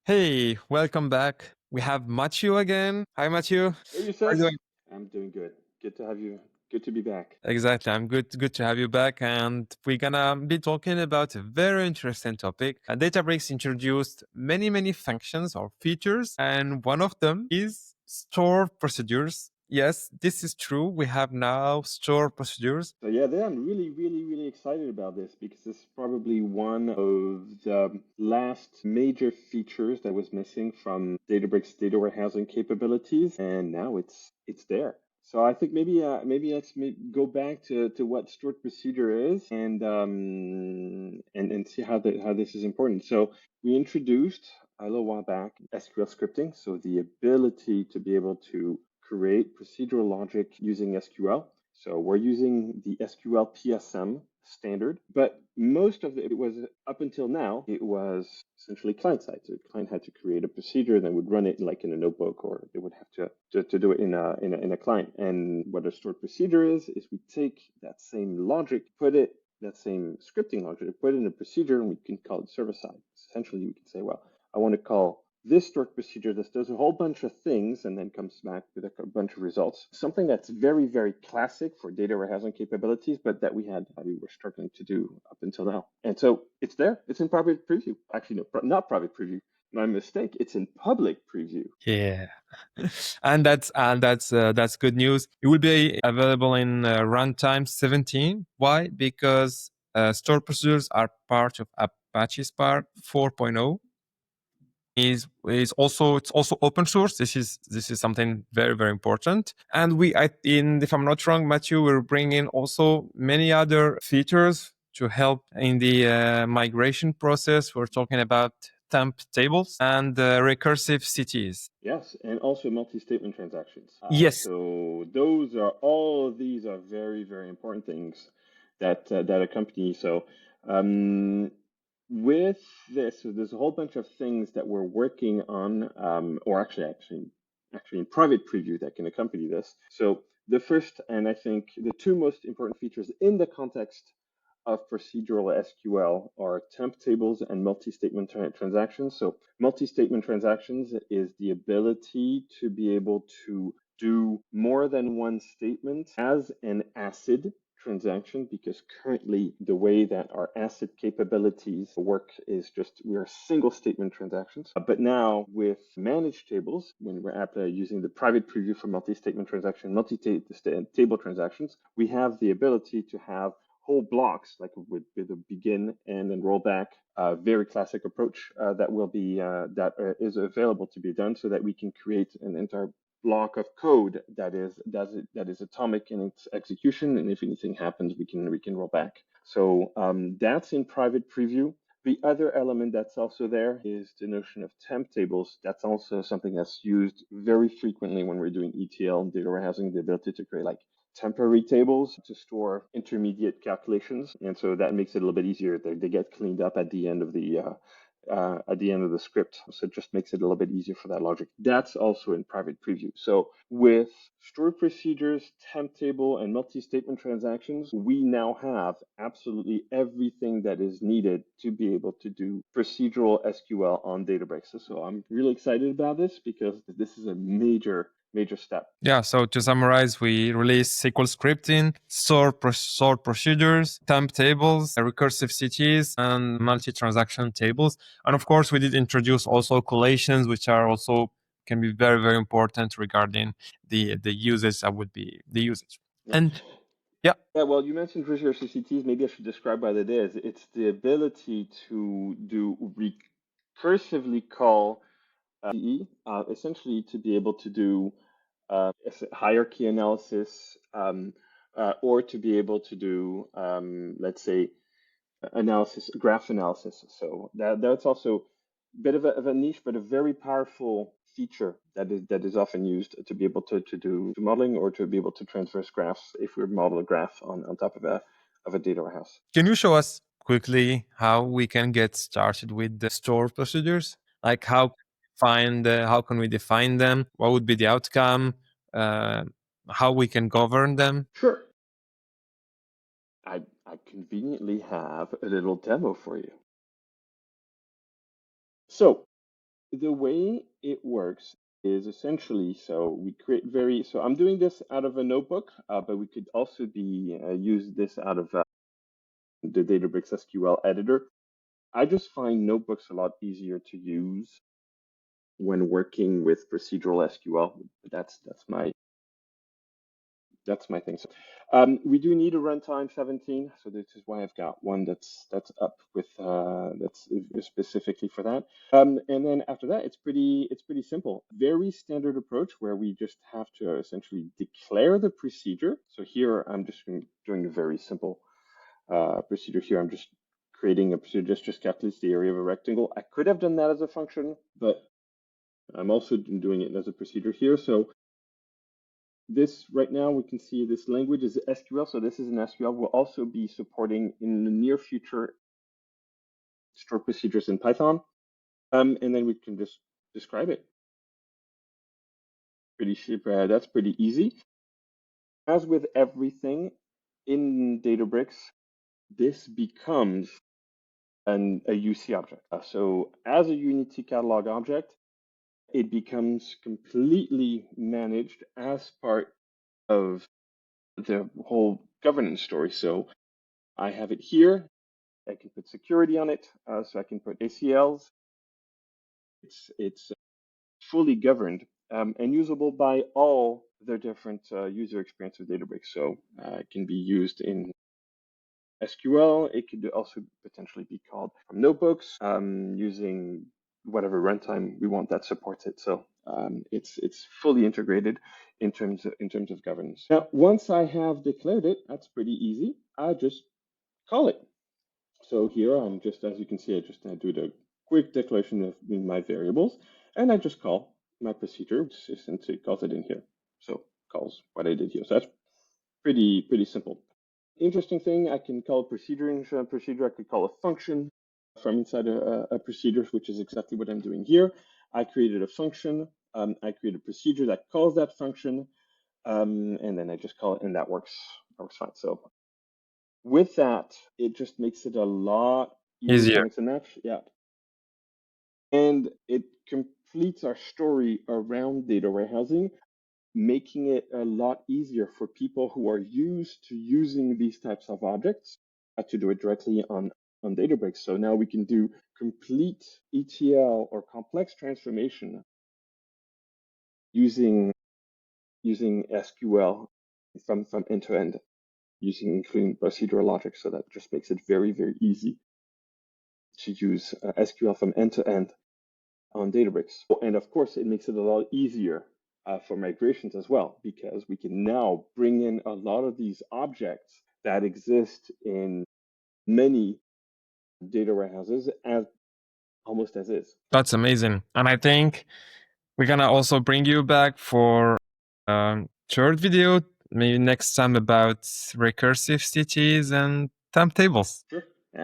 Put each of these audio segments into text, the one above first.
Hey, welcome back. We have Matthew again. Hi, Matthew. Hey, How are you Youssef. doing? I'm doing good. Good to have you. Good to be back. Exactly. I'm good to have you back. And we're gonna be talking about a very interesting topic. Databricks introduced many functions or features, and one of them is store procedures. Yes, this is true. We have now store procedures. So yeah, I'm really excited about this because this is probably one of the last major features that was missing from Databricks data warehousing capabilities, and now it's there. So I think maybe let's go back to what stored procedure is and see how this is important. So we introduced a little while back SQL scripting, so the ability to be able to create procedural logic using SQL. So we're using the SQL PSM standard, but most of it was up until now, it was essentially client side. So the client had to create a procedure, then would run it like in a notebook, or they would have to do it in a client. And what a stored procedure is we take that same logic, that same scripting logic, put it in a procedure, and we can call it server side. Essentially, we can say, well, I want to call this stored procedure that does a whole bunch of things and then comes back with a bunch of results. Something that's very classic for data warehousing capabilities, but that we were struggling to do up until now. And so it's there. It's in private preview. Actually, no, not private preview. My mistake. It's in public preview. Yeah, and that's good news. It will be available in runtime 17. Why? Because store procedures are part of Apache Spark 4.0. Is also it's also open source. This is something very important. And if I'm not wrong, Matthew, we're bringing also many other features to help in the migration process. We're talking about temp tables and recursive CTs. Yes, and also multi-statement transactions. Yes. So all of these are very important things that accompany. So um, with this, so there's a whole bunch of things that we're working on, or actually in private preview that can accompany this. So the first, and I think the two most important features in the context of procedural SQL are temp tables and multi-statement transactions. So multi-statement transactions is the ability to be able to do more than one statement as an ACID transaction, because currently the way that our ACID capabilities work is just we're single statement transactions. But now with managed tables, when we're using the private preview for multi-statement transaction, multi-table transactions, we have the ability to have whole blocks, like with a begin and then roll back. Very classic approach that is available to be done, so that we can create an entire block of code that is atomic in its execution, and if anything happens, we can roll back. So that's in private preview. The other element that's also there is the notion of temp tables. That's also something that's used very frequently when we're doing ETL and data warehousing, the ability to create like temporary tables to store intermediate calculations, and so that makes it a little bit easier. They get cleaned up at the end of the script, so it just makes it a little bit easier for that logic. That's also in private preview. So with stored procedures, temp table, and multi-statement transactions, we now have absolutely everything that is needed to be able to do procedural SQL on Databricks. So I'm really excited about this because this is a major step. Yeah, so to summarize, we release SQL scripting, store procedures, temp tables, recursive CTs, and multi-transaction tables. And of course, we did introduce also collations, which are also can be very important regarding the usage that would be the usage. Yeah. And yeah, Yeah, well, you mentioned recursive CTs. Maybe I should describe what it is. It's the ability to do recursively call CE, essentially to be able to do hierarchy analysis, or to be able to do, let's say, graph analysis. So that's also a bit of a niche, but a very powerful feature that is often used to be able to do modeling, or to be able to transverse graphs if we model a graph on top of a data warehouse. can you show us quickly how we can get started with the store procedures? Like how can we define them? What would be the outcome? Uh, how we can govern them? Sure. I conveniently have a little demo for you. So The way it works is essentially, so we create so I'm doing this out of a notebook, but we could also use this out of the Databricks SQL editor. I just find notebooks a lot easier to use when working with procedural SQL. That's my thing. So we do need a runtime 17, so this is why I've got one that's up with that's specifically for that. And then after that, it's pretty simple. Very standard approach where we just have to essentially declare the procedure. So here I'm just doing a very simple procedure here. I'm just creating a procedure just calculates the area of a rectangle. I could have done that as a function, but I'm also doing it as a procedure here. So this right now, we can see this language is SQL. So this is an SQL. We'll also be supporting in the near future stored procedures in Python. And then we can just describe it. That's pretty easy. As with everything in Databricks, this becomes a UC object. So as a Unity catalog object, it becomes completely managed as part of the whole governance story. So I have it here. I can put security on it, so I can put ACLs. It's fully governed and usable by all the different user experience of Databricks. So it can be used in SQL. It could also potentially be called from notebooks using whatever runtime we want that supports it. So it's fully integrated in terms of governance. Now, once I have declared it, that's pretty easy. I just call it. So here I'm just, as you can see, I just do the quick declaration of my variables, and I just call my procedure, since it calls it in here. So calls what I did here. So that's pretty simple. Interesting thing, I can call a procedure into a procedure. I could call a function from inside a procedure, which is exactly what I'm doing here. I created a function. I create a procedure that calls that function, and then I just call it, and that works fine. So with that, it just makes it a lot easier. Easier. So it's a match, yeah. And it completes our story around data warehousing, making it a lot easier for people who are used to using these types of objects to do it directly on Databricks. So now we can do complete ETL or complex transformation using SQL from end to end, including procedural logic. So that just makes it very easy to use SQL from end to end on Databricks. And of course, it makes it a lot easier for migrations as well, because we can now bring in a lot of these objects that exist in many data warehouses as almost as is. That's amazing. And I think we're going to also bring you back for third video, maybe next time, about recursive cities and timetables. Sure.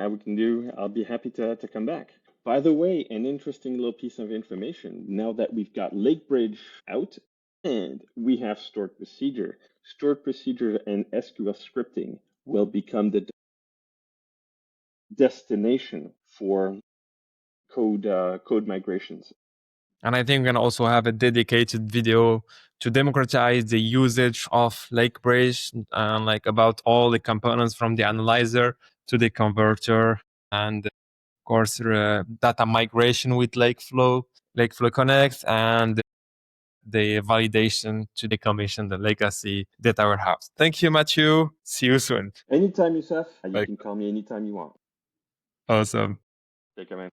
We can do, I'll be happy to come back. By the way, an interesting little piece of information. Now that we've got Lakebridge out and we have stored procedure and SQL scripting will become the destination for code migrations. And I think we're going to also have a dedicated video to democratize the usage of Lakebridge and like about all the components from the analyzer to the converter, and of course data migration with Lakeflow Connect, and the validation to decommission the legacy data warehouse. Thank you, Matthew. See you soon. Anytime, Youssef. You Bye. can call me anytime you want. Awesome. Take care, man.